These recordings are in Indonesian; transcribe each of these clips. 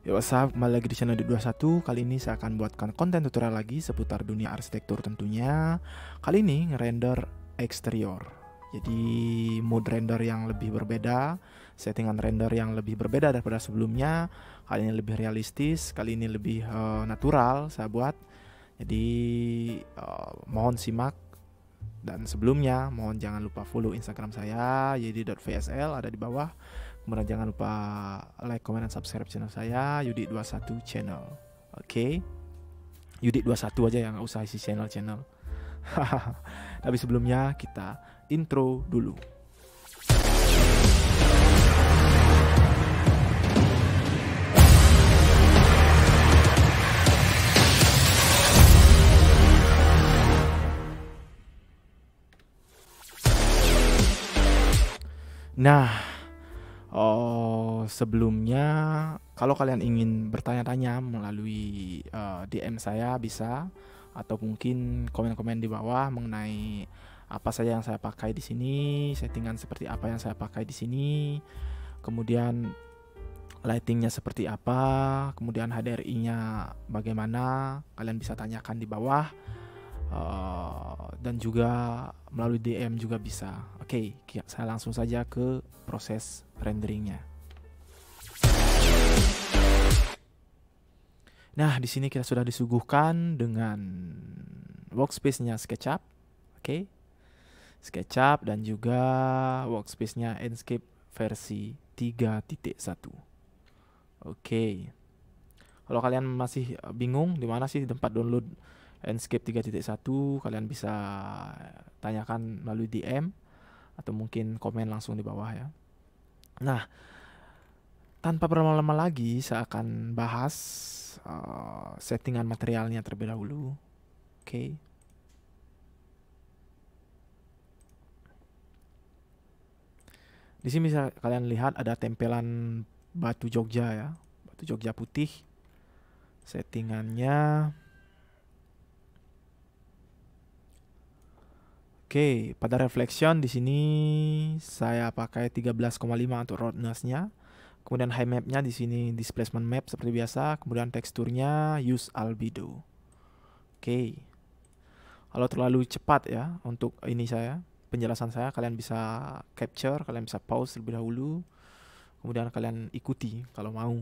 Ya what's up, kembali lagi di channel Yudit21. Kali ini saya akan buatkan konten tutorial lagi seputar dunia arsitektur tentunya. Kali ini ngerender eksterior. Jadi mode render yang lebih berbeda, settingan render yang lebih berbeda daripada sebelumnya. Kali ini lebih realistis, kali ini lebih natural saya buat. Jadi mohon simak. Dan sebelumnya mohon jangan lupa follow Instagram saya yudi.vsl, ada di bawah. Kemudian jangan lupa like, comment, dan subscribe channel saya Yudit21 channel. Oke, Yudit21 aja ya, nggak usah isi channel-channel. Tapi sebelumnya kita intro dulu. Nah, sebelumnya kalau kalian ingin bertanya-tanya melalui DM saya bisa, atau mungkin komen-komen di bawah mengenai apa saja yang saya pakai di sini, settingan seperti apa yang saya pakai di sini, kemudian lightingnya seperti apa, kemudian HDRI-nya bagaimana, kalian bisa tanyakan di bawah. Dan juga melalui DM juga bisa. Oke, saya langsung saja ke proses renderingnya. Nah, di sini kita sudah disuguhkan dengan workspace-nya SketchUp. Oke. SketchUp dan juga workspace-nya Enscape versi 3.1. Oke. Kalau kalian masih bingung di mana sih tempat download Enscape 3.1, kalian bisa tanyakan melalui DM atau mungkin komen langsung di bawah ya. Nah, tanpa berlama-lama lagi saya akan bahas settingan materialnya terlebih dahulu. Oke. Di sini bisa kalian lihat ada tempelan batu Jogja ya, batu Jogja putih. Settingannya oke, pada reflection di sini saya pakai 13,5 untuk roughness-nya. Kemudian high map-nya di sini displacement map seperti biasa. Kemudian teksturnya use albedo. Oke. Kalau terlalu cepat ya untuk ini penjelasan saya, kalian bisa capture, kalian bisa pause terlebih dahulu. Kemudian kalian ikuti kalau mau.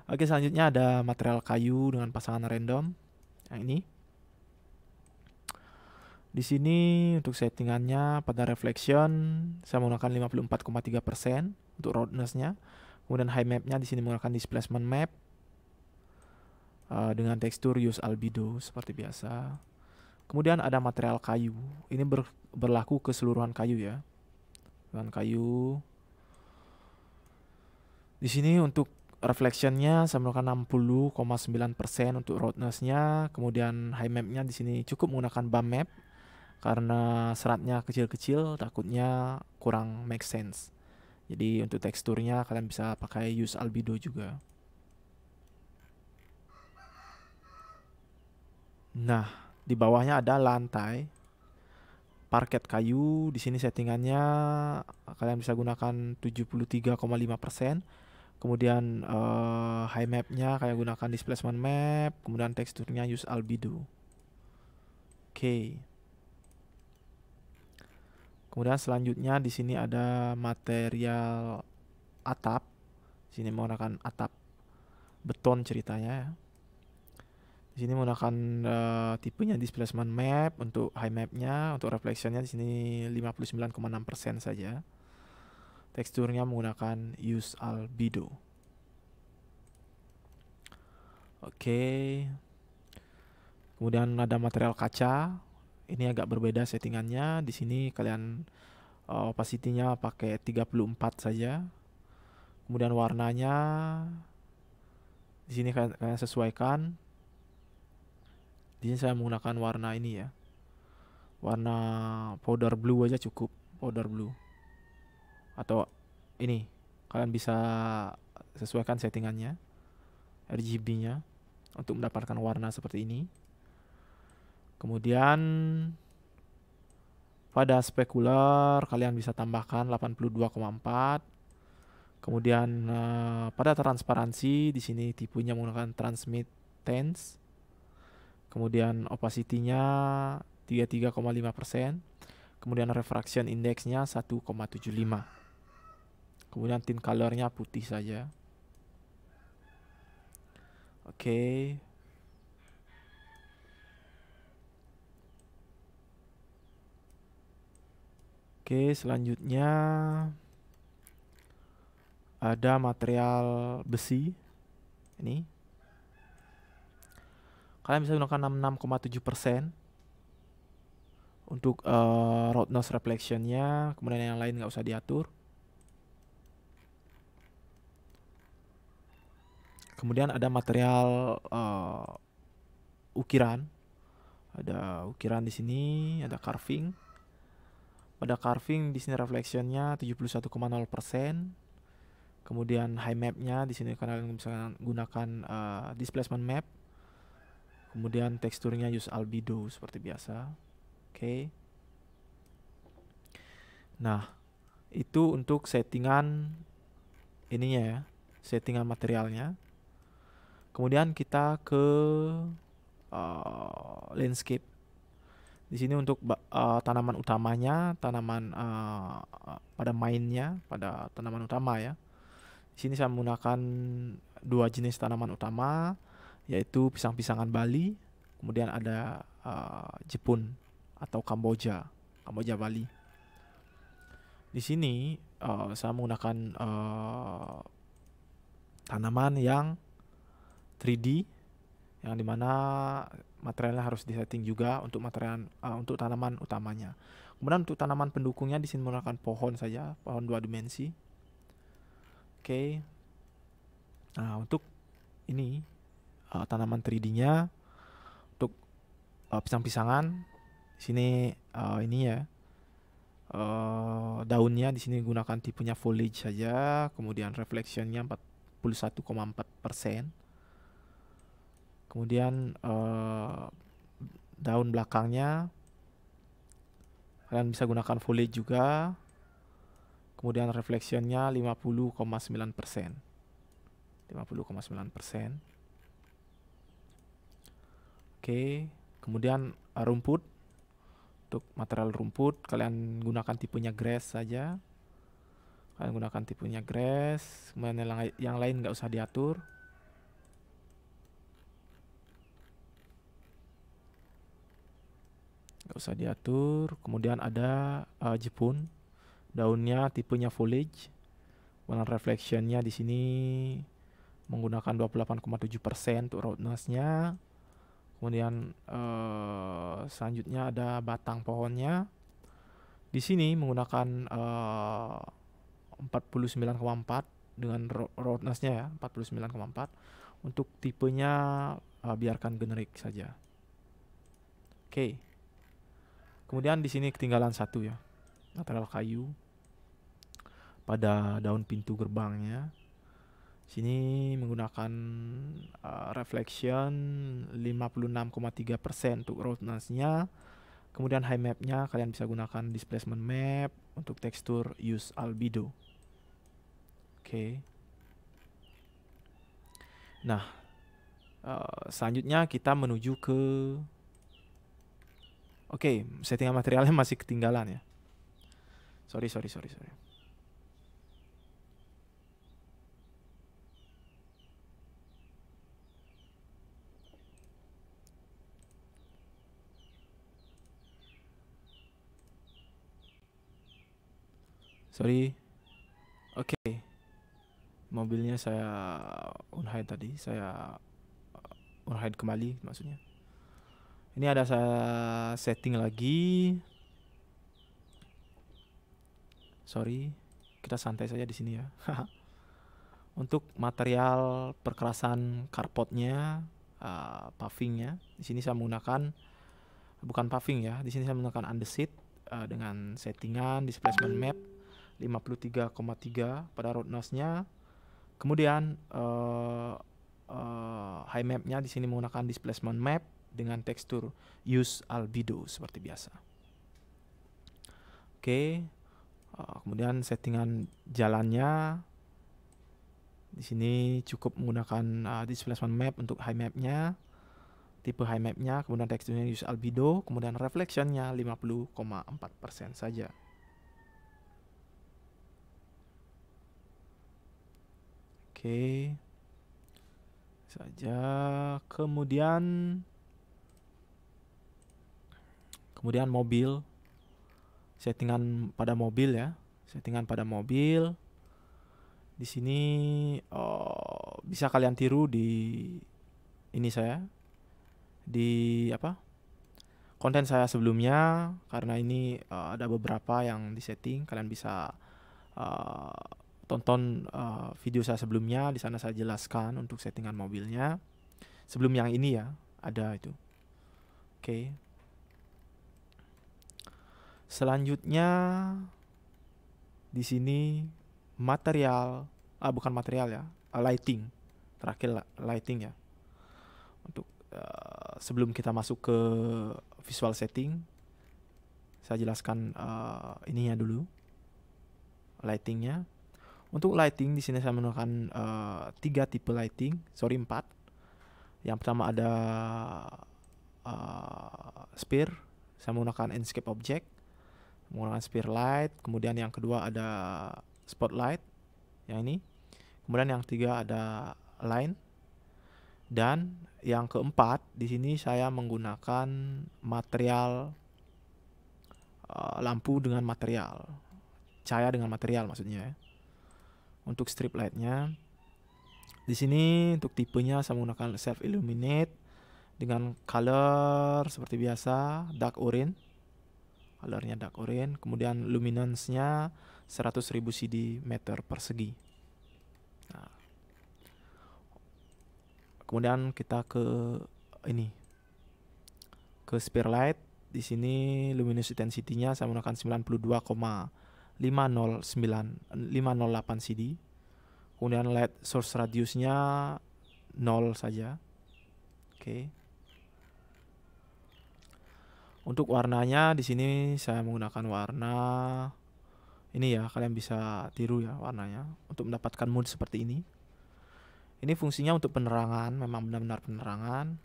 Oke, selanjutnya ada material kayu dengan pasangan random. Yang ini. Di sini untuk settingannya pada reflection saya menggunakan 54,3% untuk roughness-nya. Kemudian high map-nya di sini menggunakan displacement map dengan tekstur use albedo seperti biasa. Kemudian ada material kayu. Ini berlaku keseluruhan kayu ya. Dengan kayu. Di sini untuk reflection-nya saya menggunakan 60,9% untuk roughness-nya. Kemudian high map-nya di sini cukup menggunakan bump map. Karena seratnya kecil-kecil, takutnya kurang make sense. Jadi untuk teksturnya kalian bisa pakai use albedo juga. Nah, di bawahnya ada lantai parket kayu. Di sini settingannya kalian bisa gunakan 73,5%. Kemudian high map-nya kayak gunakan displacement map. Kemudian teksturnya use albedo. Oke. Kemudian selanjutnya di sini ada material atap. Di sini menggunakan atap beton ceritanya ya. Di sini menggunakan tipenya displacement map untuk high map-nya, untuk reflection-nya di sini 59,6% saja. Teksturnya menggunakan use albedo. Oke. Kemudian ada material kaca. Ini agak berbeda settingannya. Di sini kalian opacity-nya pakai 34 saja. Kemudian warnanya di sini kalian sesuaikan. Di sini saya menggunakan warna ini ya. Warna powder blue aja cukup, powder blue. Atau ini kalian bisa sesuaikan settingannya, RGB-nya untuk mendapatkan warna seperti ini. Kemudian pada spekular kalian bisa tambahkan 82,4. Kemudian pada transparansi di sini tipenya menggunakan transmittance. Kemudian opacity-nya 33,5%. Kemudian refraction index-nya 1,75. Kemudian tint color-nya putih saja. Oke. Oke, selanjutnya ada material besi. Ini. Kalian bisa gunakan 66,7% untuk roughness reflection-nya. Kemudian yang lain nggak usah diatur. Kemudian ada material ukiran. Ada ukiran di sini, ada carving. Pada carving di sini reflection-nya 71,0%. Kemudian high map-nya di sini kalian bisa gunakan displacement map. Kemudian teksturnya use albedo seperti biasa. Oke. Nah, itu untuk settingan ininya ya, settingan materialnya. Kemudian kita ke landscape. Di sini untuk tanaman utamanya, tanaman pada mainnya, pada tanaman utama ya. Di sini saya menggunakan dua jenis tanaman utama, yaitu pisang-pisangan Bali, kemudian ada Jepun atau Kamboja Bali. Di sini saya menggunakan tanaman yang 3D, yang dimana materialnya harus disetting juga untuk material untuk tanaman utamanya. Kemudian untuk tanaman pendukungnya di sini menggunakan pohon saja, pohon 2 dimensi. Oke. Nah, untuk ini tanaman 3D-nya untuk pisang-pisangan di sini ini ya. Daunnya di sini gunakan tipenya foliage saja, kemudian reflectionnya 41,4%. Kemudian daun belakangnya kalian bisa gunakan foliage juga. Kemudian reflectionnya 50,9%. 50,9%. Oke, kemudian rumput. Untuk material rumput kalian gunakan tipenya grass saja. Kalian gunakan tipenya grass. Kemudian yang lain nggak usah diatur. Nggak usah diatur. Kemudian ada Jepun. Daunnya tipenya foliage. Warna reflectionnya di sini menggunakan 28,7% untuk roughness-nya. Kemudian selanjutnya ada batang pohonnya. Di sini menggunakan 49,4 dengan roughness-nya ya, 49,4. Untuk tipenya biarkan generik saja. Oke. Kemudian di sini ketinggalan satu ya, material kayu pada daun pintu gerbangnya. Sini menggunakan reflection 56,3% untuk roughness-nya. Kemudian high map-nya kalian bisa gunakan displacement map. Untuk tekstur use albedo. Oke. Nah, selanjutnya kita menuju ke settingan materialnya masih ketinggalan ya. Sorry. Oke. Mobilnya saya unhide tadi, saya unhide kembali maksudnya. Ini ada saya setting lagi. Sorry, kita santai saja di sini ya. Untuk material perkerasan carportnya, pavingnya, di sini saya menggunakan bukan paving ya, di sini saya menggunakan andesit dengan settingan displacement map 53,3 pada roughness-nya. Kemudian high map-nya di sini menggunakan displacement map dengan tekstur use albedo seperti biasa. Oke. Kemudian settingan jalannya Di sini cukup menggunakan displacement map untuk high mapnya, tipe high mapnya, kemudian teksturnya use albedo, kemudian reflectionnya 50,4% saja. Oke, saja. Kemudian mobil, settingan pada mobil ya, settingan pada mobil. Di sini bisa kalian tiru di ini saya, di konten saya sebelumnya, karena ini ada beberapa yang disetting. Kalian bisa tonton video saya sebelumnya, di sana saya jelaskan untuk settingan mobilnya. Sebelum yang ini ya, ada itu. Oke. Selanjutnya di sini material, bukan material ya, lighting. Terakhir lighting ya. Untuk sebelum kita masuk ke visual setting, saya jelaskan ininya dulu, lightingnya. Untuk lighting di sini saya menggunakan 3 tipe lighting, 4. Yang pertama ada sphere, saya menggunakan Enscape Object, menggunakan sphere light. Kemudian yang kedua ada spotlight, yang ini. Kemudian yang ketiga ada line. Dan yang keempat di sini saya menggunakan material, lampu dengan material, cahaya dengan material maksudnya ya. Untuk strip lightnya di sini untuk tipenya saya menggunakan self illuminate dengan color seperti biasa dark orange, colornya dark orange. Kemudian luminance-nya 100.000 CD meter persegi. Nah, kemudian kita ke ini, ke sphere light. Di sini luminous intensity-nya saya menggunakan 92,508 CD. Kemudian light source radius-nya 0 saja. Oke. Untuk warnanya di sini saya menggunakan warna ini ya, kalian bisa tiru ya warnanya untuk mendapatkan mood seperti ini. Ini fungsinya untuk penerangan, memang benar-benar penerangan.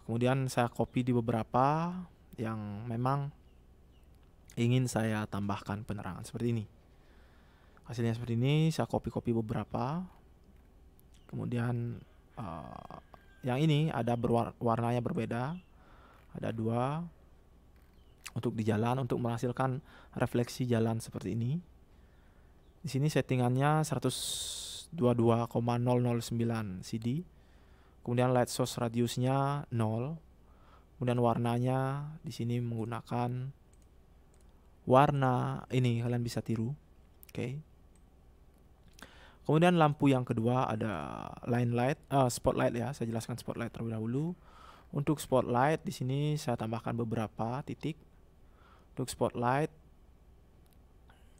Kemudian saya copy di beberapa yang memang ingin saya tambahkan penerangan seperti ini. Hasilnya seperti ini, saya copy beberapa. Kemudian yang ini ada warnanya berbeda, ada 2 untuk di jalan, untuk menghasilkan refleksi jalan seperti ini. Di sini settingannya 122,009 CD. Kemudian light source radiusnya 0. Kemudian warnanya di sini menggunakan warna ini, kalian bisa tiru. Oke. Kemudian lampu yang kedua ada line light, spotlight ya. Saya jelaskan spotlight terlebih dahulu. Untuk spotlight di sini saya tambahkan beberapa titik. Untuk spotlight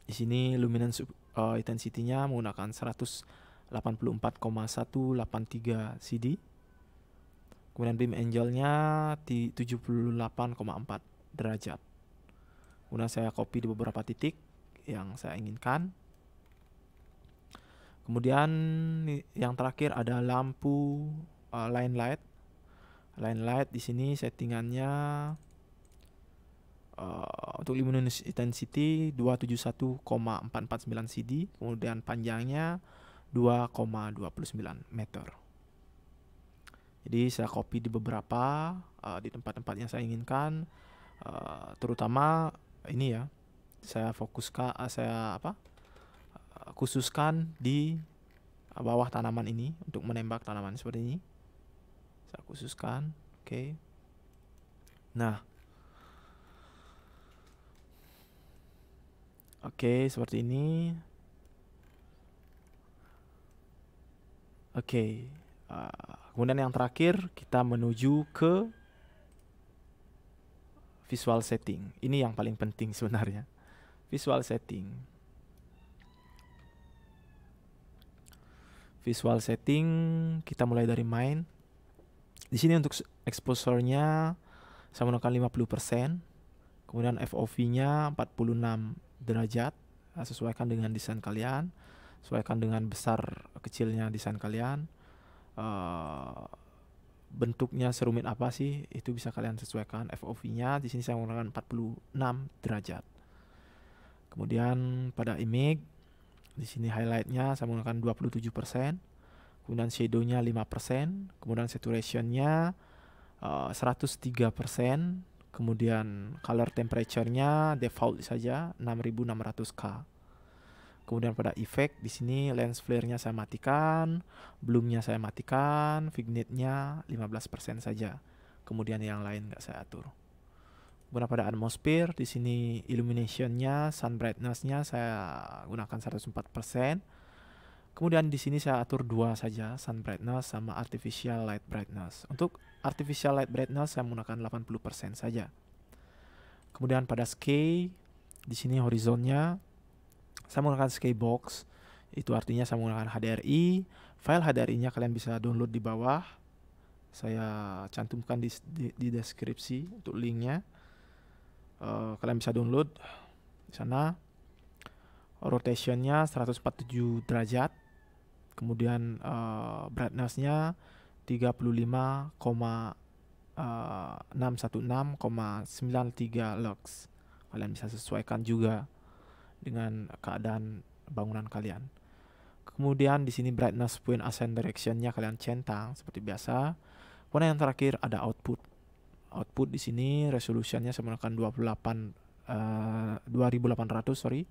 di sini luminance intensity-nya menggunakan 184,183 CD. Kemudian beam angle-nya 78,4 derajat. Kemudian saya copy di beberapa titik yang saya inginkan. Kemudian yang terakhir ada lampu line light. Line light di sini settingannya untuk luminous intensity 271,449 CD. Kemudian panjangnya 2,29 meter. Jadi saya copy di beberapa di tempat-tempat yang saya inginkan, terutama ini ya. Saya khususkan di bawah tanaman ini untuk menembak tanaman seperti ini. Saya khususkan, oke. Nah, oke, seperti ini. Oke. Kemudian yang terakhir kita menuju ke visual setting. Ini yang paling penting sebenarnya. Visual setting. Visual setting kita mulai dari main. Di sini untuk exposure-nya saya menggunakan 50%. Kemudian FOV-nya 46 derajat. Sesuaikan dengan desain kalian. sesuaikan dengan besar kecilnya desain kalian. Bentuknya serumit apa sih, itu bisa kalian sesuaikan. FOV-nya di sini saya menggunakan 46 derajat. Kemudian pada image di sini highlight-nya saya menggunakan 27%. Kemudian shadow-nya 5%, kemudian saturation-nya 103%, kemudian color temperature-nya default saja 6600K. Kemudian pada efek di sini lens flare-nya saya matikan, bloom-nya saya matikan, vignette-nya 15% saja. Kemudian yang lain nggak saya atur. Kemudian pada atmosphere di sini illumination-nya, sun brightness-nya saya gunakan 104%. Kemudian di sini saya atur 2 saja, sun brightness sama artificial light brightness. Untuk artificial light brightness saya menggunakan 80% saja. Kemudian pada scale di sini horizonnya saya menggunakan skybox, itu artinya saya menggunakan HDRI. File HDRI-nya kalian bisa download di bawah. Saya cantumkan di deskripsi untuk linknya. Kalian bisa download di sana. Rotation-nya 147 derajat. Kemudian brightness-nya 35,616,93 lux. Kalian bisa sesuaikan juga dengan keadaan bangunan kalian. Kemudian di sini brightness point ascend direction-nya kalian centang seperti biasa. Kemudian yang terakhir ada output. Output di sini resolution-nya saya menggunakan 2800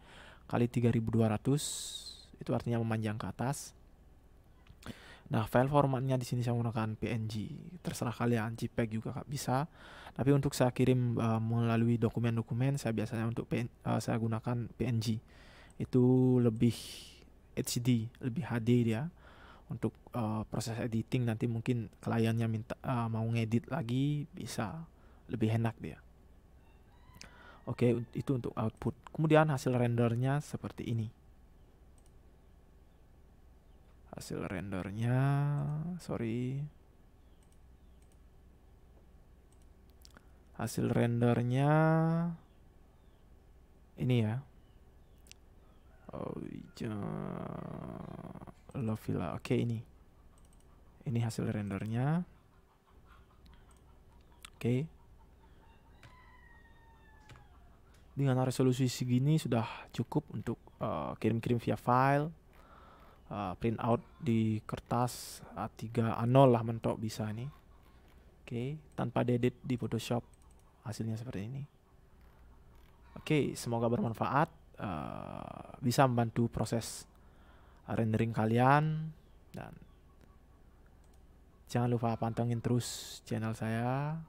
kali 3200. Itu artinya memanjang ke atas. Nah, file formatnya di sini saya menggunakan PNG. Terserah kalian, JPEG juga bisa. Tapi untuk saya kirim melalui dokumen-dokumen, saya biasanya saya gunakan PNG. Itu lebih HD, lebih HD dia. Untuk proses editing nanti mungkin kliennya minta mau ngedit lagi, bisa lebih enak dia. Oke, itu untuk output. Kemudian hasil rendernya seperti ini. Hasil rendernya, hasil rendernya ini ya. Lovilla. Oke, ini hasil rendernya. Oke. Dengan resolusi segini sudah cukup untuk kirim-kirim via file. Print out di kertas A3 A0 lah mentok bisa nih. Oke, tanpa diedit di Photoshop hasilnya seperti ini. Oke, semoga bermanfaat, bisa membantu proses rendering kalian, dan jangan lupa pantengin terus channel saya.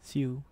See you.